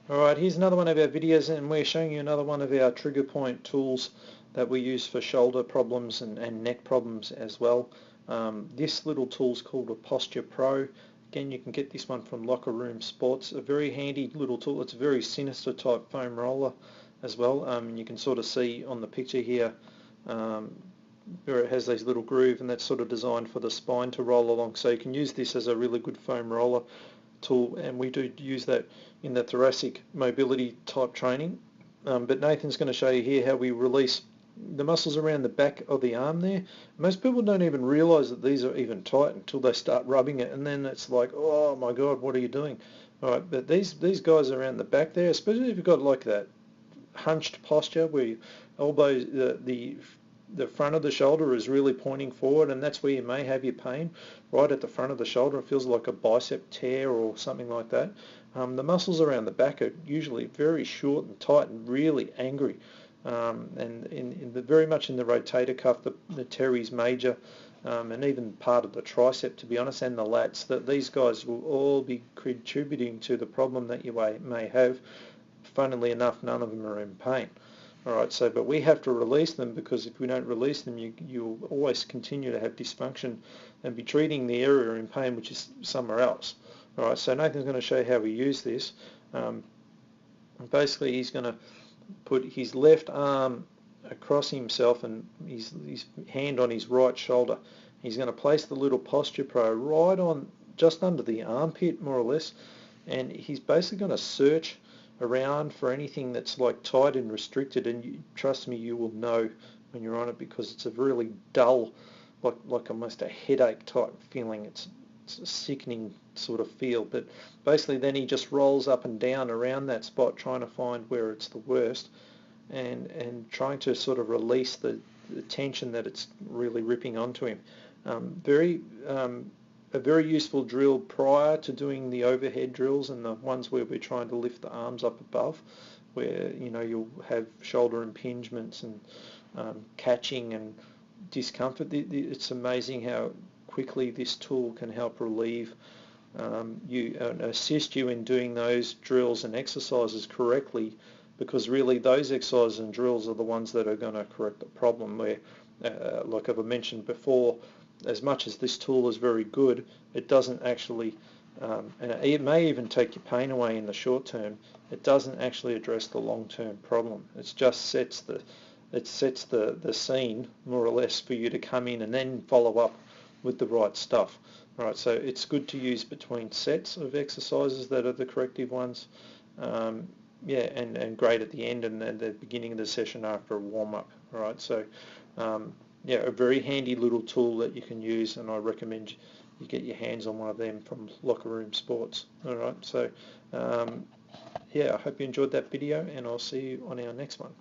Alright, here's another one of our videos, and we're showing you another one of our trigger point tools that we use for shoulder problems and neck problems as well. This little tool is called a Posture Pro. Again, you can get this one from Locker Room Sports. A very handy little tool. It's a very sinister type foam roller as well. You can sort of see on the picture here where it has these little groove, and that's sort of designed for the spine to roll along. So you can use this as a really good foam roller tool, and we do use that in the thoracic mobility type training. But Nathan's going to show you here how we release the muscles around the back of the arm there. Most people don't even realise that these are even tight until they start rubbing it, and then it's like, oh my god, what are you doing? Alright, but these guys around the back there, especially if you've got like that hunched posture where your elbows, the front of the shoulder is really pointing forward, and that's where you may have your pain, right at the front of the shoulder. It feels like a bicep tear or something like that. The muscles around the back are usually very short and tight and really angry, and very much in the rotator cuff, the teres major, and even part of the tricep, to be honest, and the lats. That these guys will all be contributing to the problem that you may have. Funnily enough, none of them are in pain. Alright, so but we have to release them, because if we don't release them, you'll always continue to have dysfunction and be treating the area in pain, which is somewhere else. Alright, so Nathan's going to show you how we use this. Basically, he's going to put his left arm across himself and his hand on his right shoulder. He's going to place the little Posture Pro right on, just under the armpit, more or less, and he's basically going to search around for anything that's like tight and restricted, and trust me, you will know when you're on it, because it's a really dull, like almost a headache type feeling. It's a sickening sort of feel. But basically then he just rolls up and down around that spot, trying to find where it's the worst, and trying to sort of release the tension that it's really ripping onto him. A very useful drill prior to doing the overhead drills and the ones where we're trying to lift the arms up above, where you'll have shoulder impingements and catching and discomfort. It's amazing how quickly this tool can help relieve you and assist you in doing those drills and exercises correctly, because really those exercises and drills are the ones that are going to correct the problem. Where, like I've mentioned before, as much as this tool is very good, it doesn't actually, and it may even take your pain away in the short term, it doesn't actually address the long-term problem. It just sets the scene, more or less, for you to come in and then follow up with the right stuff. Right, so it's good to use between sets of exercises that are the corrective ones, yeah, and great at the end and at the beginning of the session after a warm-up. All right, so yeah, a very handy little tool that you can use, and I recommend you get your hands on one of them from Locker Room Sports. All right, so yeah, I hope you enjoyed that video, and I'll see you on our next one.